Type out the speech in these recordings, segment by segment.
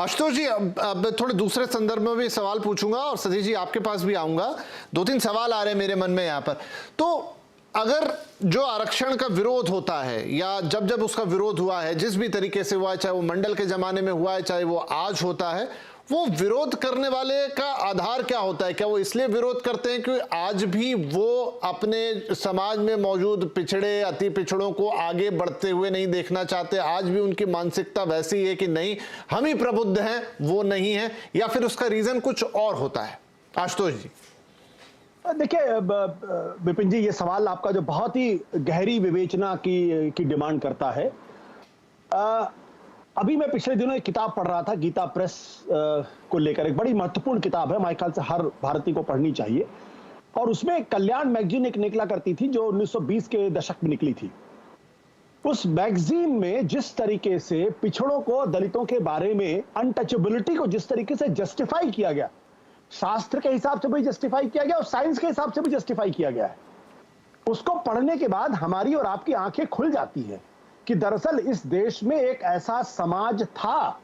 आशुतोष जी, अब थोड़े दूसरे संदर्भ में भी सवाल पूछूंगा और सतीश जी आपके पास भी आऊंगा। दो तीन सवाल आ रहे हैं मेरे मन में यहाँ पर। तो अगर जो आरक्षण का विरोध होता है या जब जब उसका विरोध हुआ है, जिस भी तरीके से हुआ है, चाहे वो मंडल के जमाने में हुआ है, चाहे वो आज होता है, वो विरोध करने वाले का आधार क्या होता है? क्या वो इसलिए विरोध करते हैं कि आज भी वो अपने समाज में मौजूद पिछड़े, अति पिछड़ों को आगे बढ़ते हुए नहीं देखना चाहते? आज भी उनकी मानसिकता वैसी है कि नहीं, हम ही प्रबुद्ध हैं, वो नहीं है, या फिर उसका रीजन कुछ और होता है? आशुतोष जी। देखिए विपिन जी, ये सवाल आपका जो बहुत ही गहरी विवेचना की डिमांड करता है। अभी मैं पिछले दिनों एक किताब पढ़ रहा था, गीता प्रेस को लेकर, एक बड़ी महत्वपूर्ण किताब है, मेरे ख्याल से हर भारतीय को पढ़नी चाहिए। और उसमें कल्याण मैगजीन एक निकला करती थी जो 1920 के दशक में निकली थी। उस मैगजीन में जिस तरीके से पिछड़ों को, दलितों के बारे में अनटचेबिलिटी को जिस तरीके से जस्टिफाई किया गया, शास्त्र के हिसाब से भी जस्टिफाई किया गया और साइंस के हिसाब से भी जस्टिफाई किया गया है, उसको पढ़ने के बाद हमारी और आपकी आंखें खुल जाती हैं कि दरअसल इस देश में एक ऐसा समाज था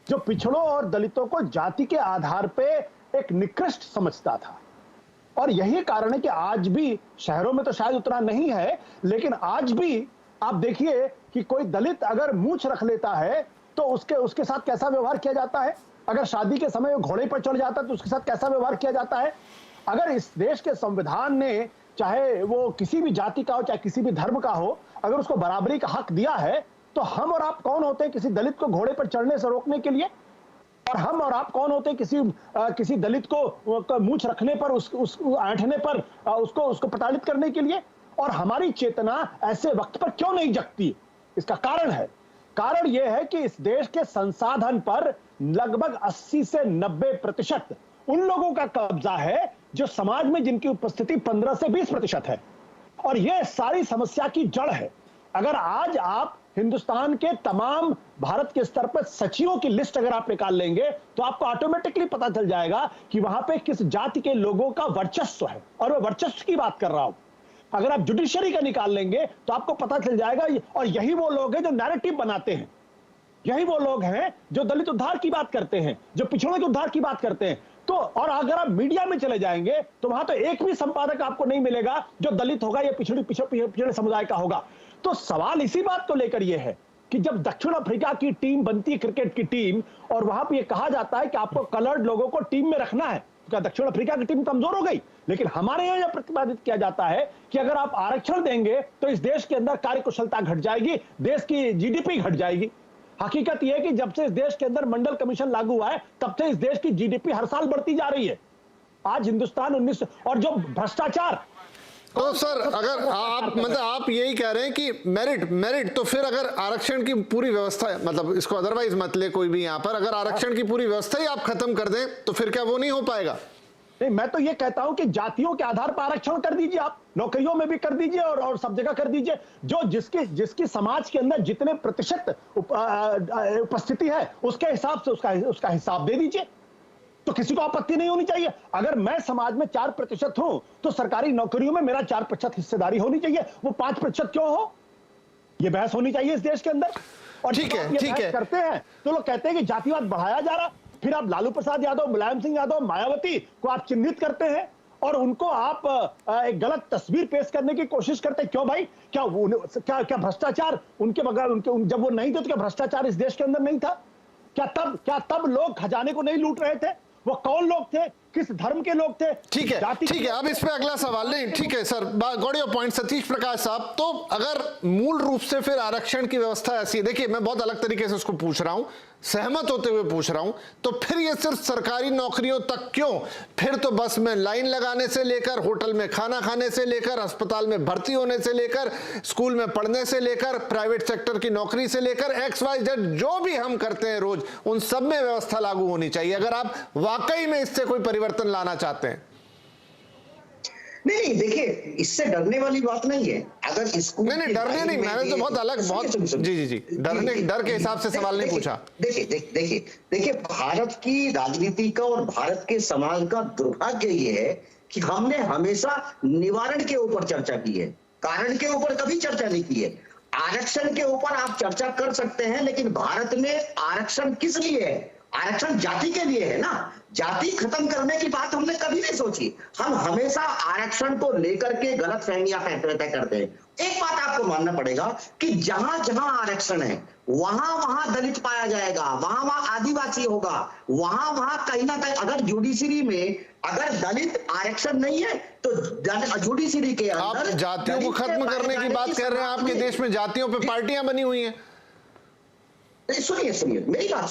जो पिछड़ों और दलितों को जाति के आधार पे एक निकृष्ट समझता था। और यही कारण है कि आज भी, शहरों में तो शायद उतना नहीं है, लेकिन आज भी आप देखिए कि कोई दलित अगर मूंछ रख लेता है तो उसके साथ कैसा व्यवहार किया जाता है। अगर शादी के समय वो घोड़े पर चढ़ जाता है तो उसके साथ कैसा व्यवहार किया जाता है। अगर इस देश के संविधान ने, चाहे वो किसी भी जाति का हो, चाहे किसी भी धर्म का हो, अगर उसको बराबरी का हक दिया है, तो हम और आप कौन होते हैं किसी दलित को घोड़े पर चढ़ने से रोकने के लिए? और हम और आप कौन होते हैं किसी दलित को मूंछ रखने पर, उस ऐंठने पर उसको प्रताड़ित करने के लिए? और हमारी चेतना ऐसे वक्त पर क्यों नहीं जगती? इसका कारण यह है कि इस देश के संसाधन पर लगभग 80 से 90% उन लोगों का कब्जा है जो समाज में, जिनकी उपस्थिति 15 से 20% है। और यह सारी समस्या की जड़ है। अगर आज आप हिंदुस्तान के तमाम, भारत के स्तर पर सचिवों की लिस्ट अगर आप निकाल लेंगे तो आपको ऑटोमेटिकली पता चल जाएगा कि वहां पे किस जाति के लोगों का वर्चस्व है। और मैं वर्चस्व की बात कर रहा हूं। अगर आप जुडिशरी का निकाल लेंगे तो आपको पता चल जाएगा। और यही वो लोग हैं जो नैरेटिव बनाते हैं, यही वो लोग हैं जो दलित उद्धार की बात करते हैं, जो पिछड़ों के उद्धार की बात करते हैं। तो और अगर आप मीडिया में चले जाएंगे तो वहां तो एक भी संपादक आपको नहीं मिलेगा जो दलित होगा या पिछड़े समुदाय का होगा। तो सवाल इसी बात को लेकर यह है कि जब दक्षिण अफ्रीका की टीम बनती है, क्रिकेट की टीम, और वहां पर यह कहा जाता है कि आपको कलर्ड लोगों को टीम में रखना है, तो दक्षिण अफ्रीका की टीम कमजोर हो गई? लेकिन हमारे यहां यह प्रतिपादित किया जाता है कि अगर आप आरक्षण देंगे तो इस देश के अंदर कार्यकुशलता घट जाएगी, देश की जीडीपी घट जाएगी। हकीकत यह है कि जब से इस देश के अंदर मंडल कमीशन लागू हुआ है, तब से इस देश की जीडीपी हर साल बढ़ती जा रही है। आज हिंदुस्तान 19, और जो भ्रष्टाचार, तो सर अगर आप यही कह रहे हैं कि मेरिट, तो फिर अगर आरक्षण की पूरी व्यवस्था, मतलब इसको अदरवाइज मत ले कोई भी यहाँ पर, अगर आरक्षण की पूरी व्यवस्था ही आप खत्म कर दें तो फिर क्या वो नहीं हो पाएगा? नहीं, मैं तो ये कहता हूं कि जातियों के आधार पर आरक्षण कर दीजिए, आप नौकरियों में भी कर दीजिए और सब जगह कर दीजिए। जो जिसकी समाज के अंदर जितने प्रतिशत उपस्थिति है उसके हिसाब से उसका हिसाब दे दीजिए, तो किसी को आपत्ति नहीं होनी चाहिए। अगर मैं समाज में 4% हूं तो सरकारी नौकरियों में मेरा 4% हिस्सेदारी होनी चाहिए, वो 5% क्यों हो? ये बहस होनी चाहिए इस देश के अंदर। और ठीक है करते हैं तो लोग कहते हैं कि जातिवाद बढ़ाया जा रहा। फिर आप लालू प्रसाद यादव, मुलायम सिंह यादव, मायावती को आप चिन्हित करते हैं और उनको आप एक गलत तस्वीर पेश करने की कोशिश करते हैं। क्यों भाई? क्या भ्रष्टाचार उनके बगैर, जब वो नहीं थे तो क्या भ्रष्टाचार इस देश के अंदर नहीं था? क्या तब लोग खजाने को नहीं लूट रहे थे? वो कौन लोग थे, किस धर्म के लोग थे? ठीक है, अब इस पे अगला सवाल नहीं। ठीक है sir, got your point Satish Prakash साहब। तो अगर मूल रूप से फिर आरक्षण की व्यवस्था ऐसी है, देखिए मैं बहुत अलग तरीके से उसको पूछ रहा हूं, सहमत होते हुए पूछ रहा हूं, तो फिर ये सिर्फ सरकारी नौकरियों तक क्यों? फिर तो बस में लाइन लगाने से लेकर, होटल में खाना खाने से लेकर, अस्पताल में भर्ती होने से लेकर, स्कूल में पढ़ने से लेकर, प्राइवेट सेक्टर की नौकरी से लेकर, XYZ जो भी हम करते हैं रोज, उन सब में व्यवस्था लागू होनी चाहिए अगर आप वाकई में इससे कोई परिवर्तन लाना चाहते हैं। नहीं, देखिए इससे डरने वाली बात नहीं है। अगर स्कूल नहीं डरने नहीं, मैंने तो बहुत अलग, बहुत जी डर के हिसाब से सवाल नहीं पूछा। देखिए भारत की राजनीति का और भारत के समाज का दुर्भाग्य ये है कि हमने हमेशा निवारण के ऊपर चर्चा की है, कारण के ऊपर कभी चर्चा नहीं की है। आरक्षण के ऊपर आप चर्चा कर सकते हैं, लेकिन भारत में आरक्षण किस लिए है? आरक्षण जाति के लिए है ना। जाति खत्म करने की बात हमने कभी नहीं सोची। हम हमेशा आरक्षण को लेकर के गलत फहमियां तय करते हैं। एक बात आपको मानना पड़ेगा कि जहां जहां आरक्षण है वहां वहां दलित पाया जाएगा, वहां वहां आदिवासी होगा, वहां वहां कहीं ना कहीं अगर जुडिशरी में अगर दलित आरक्षण नहीं है तो जुडिशरी के आप अंदर जातियों को खत्म करने की बात कर रहे हैं। आपके देश में जातियों पे पार्टियां बनी हुई हैं। सुनिए मेरी बात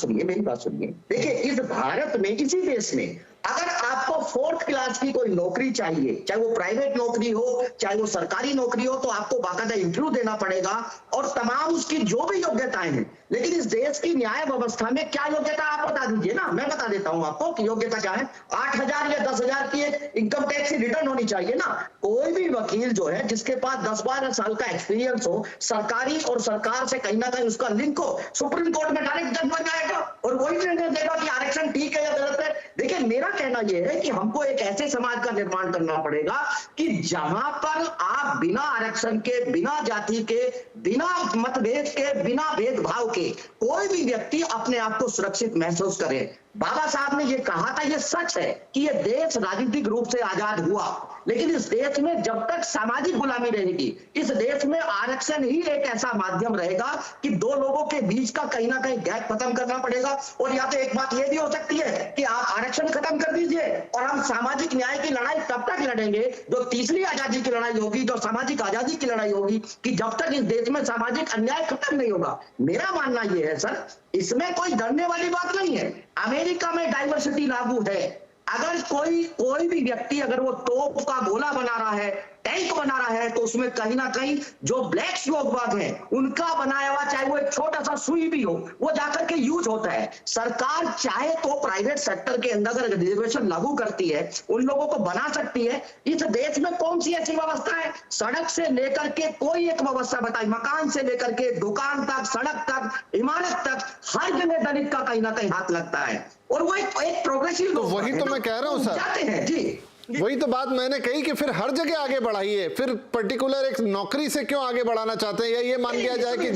सुनिए। देखिए, इस भारत में, इसी देश में अगर आपको 4th क्लास की कोई नौकरी चाहिए, चाहे वो प्राइवेट नौकरी हो चाहे वो सरकारी नौकरी हो, तो आपको बाकायदा इंटरव्यू देना पड़ेगा और तमाम उसकी जो भी योग्यताएं हैं। लेकिन इस देश की न्याय व्यवस्था में क्या योग्यता आप बता दीजिए ना, मैं बता देता हूं आपको कि योग्यता क्या है। 8,000 या 10,000 की एक इनकम टैक्स की रिटर्न होनी चाहिए ना। कोई भी वकील जो है जिसके पास 10-12 साल का एक्सपीरियंस हो, सरकारी और सरकार से कहीं ना कहीं उसका लिंक हो, सुप्रीम कोर्ट में डायरेक्ट जज बन जाएगा और वही निर्णय देगा कि आरक्षण ठीक है या गलत है। देखिए, मेरा कहना यह है कि हमको एक ऐसे समाज का निर्माण करना पड़ेगा कि जहां पर आप बिना आरक्षण के, बिना जाति के, बिना मतभेद के, बिना भेदभाव के कोई भी व्यक्ति अपने आप को सुरक्षित महसूस करे। बाबा साहब ने यह कहा था, यह सच है कि यह देश राजनीतिक रूप से आजाद हुआ, लेकिन इस देश में जब तक सामाजिक गुलामी रहेगी, इस देश में आरक्षण ही एक ऐसा माध्यम रहेगा कि दो लोगों के बीच का कहीं ना कहीं गैप खत्म करना पड़ेगा। और या तो एक बात यह भी हो सकती है कि आप आरक्षण खत्म कर दीजिए और हम सामाजिक न्याय की लड़ाई तब तक लड़ेंगे, जो तीसरी आजादी की लड़ाई होगी, जो सामाजिक आजादी की लड़ाई होगी, कि जब तक इस देश में सामाजिक अन्याय खत्म नहीं होगा। मेरा मानना यह है सर, इसमें कोई डरने वाली बात नहीं है। अमेरिका में डाइवर्सिटी लागू है। अगर कोई भी व्यक्ति अगर वो तोप का गोला बना रहा है, टैंक बना रहा है, तो उसमें कहीं ना कहीं जो ब्लैक लोग हैं उनका बनाया हुआ, चाहे वो एक छोटा सा सुई भी हो, वो जाकर के यूज होता है। सरकार चाहे तो प्राइवेट सेक्टर के अंदर अगर रिजर्वेशन लागू करती है, उन लोगों को बना सकती है। इस देश में कौन सी ऐसी व्यवस्था है? सड़क से लेकर के कोई एक व्यवस्था बताई, मकान से लेकर के दुकान तक, सड़क तक, इमारत तक, हर जगह दलित का कहीं ना कहीं हाथ लगता है। और वो एक प्रोग्रेसिव, तो वही तो मैं कह रहा हूं सर, जाते हैं जी। वही तो बात मैंने कही कि फिर हर जगह आगे बढ़ाइए, फिर पर्टिकुलर एक नौकरी से क्यों आगे बढ़ाना चाहते हैं, या ये मान लिया जाए कि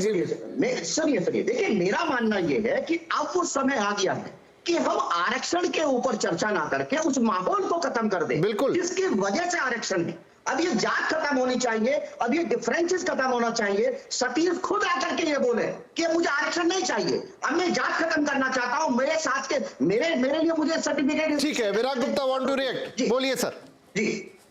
सुनिए, देखिए, मेरा मानना यह है कि अब वो समय आ गया है कि हम आरक्षण के ऊपर चर्चा ना करके उस माहौल को खत्म कर दें, बिल्कुल, जिसकी वजह से आरक्षण है। अब ये जात खत्म होनी चाहिए, अब ये डिफरेंसेस खत्म होना चाहिए। सतीश खुद आकर के ये बोले कि मुझे आरक्षण नहीं चाहिए, अब मैं जात खत्म करना चाहता हूं, मेरे साथ के मेरे लिए मुझे सर्टिफिकेट। ठीक है, विराग गुप्ता वांट टू रिएक्ट, बोलिए सर। जी